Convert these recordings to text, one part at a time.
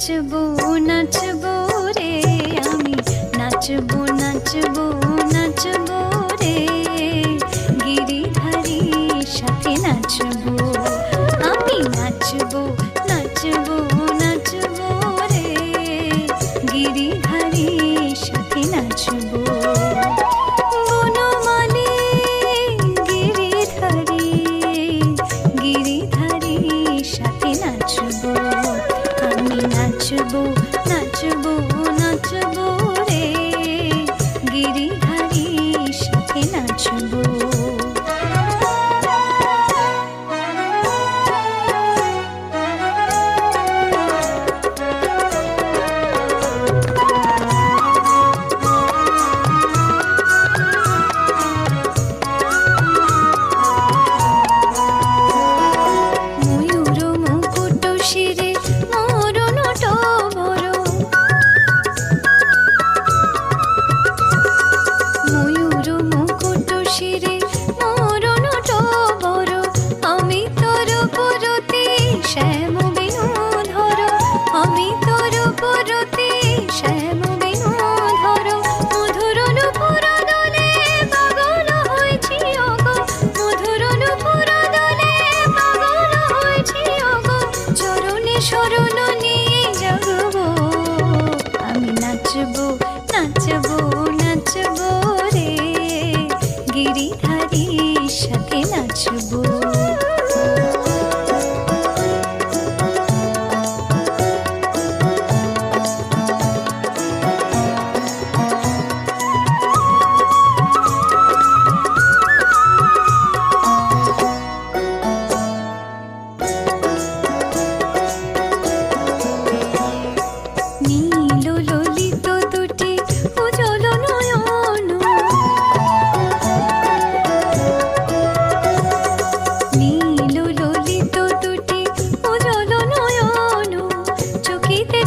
নাচবো নাচবো রে আমি নাচবো নাচবো নাচবো রে গিরিধারীর সাথে নাচবো আমি নাচবো নাচবো নাচবো রে গিরিধারীর সাথে নাচবো বনমালী গিরিধারীর সাথে নাচবো আমি নাচবো নাচবো নাচবো রে গিরিধারীর সাথে নাচবো শরণ নিয়ে জাগবো আমি নাচবো নাচবো নাচবো রে গিরিধারীর সাথে নাচবো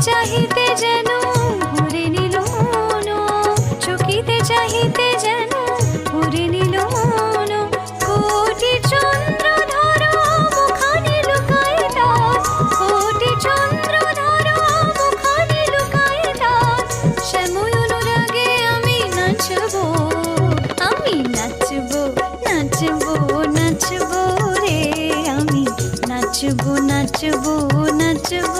চাহিতে যেন ভরে নিল মন চকিতে চাহিতে যেন ভরে নিল মন কোটি চন্দ্র ধরো মুখানি লুকায় তার কোটি চন্দ্র ধরো মুখানি লুকায় তার শ্যামল অনুরাগে আমি নাচবো নাচবো নাচবো নাচবো রে আমি নাচবো নাচবো নাচবো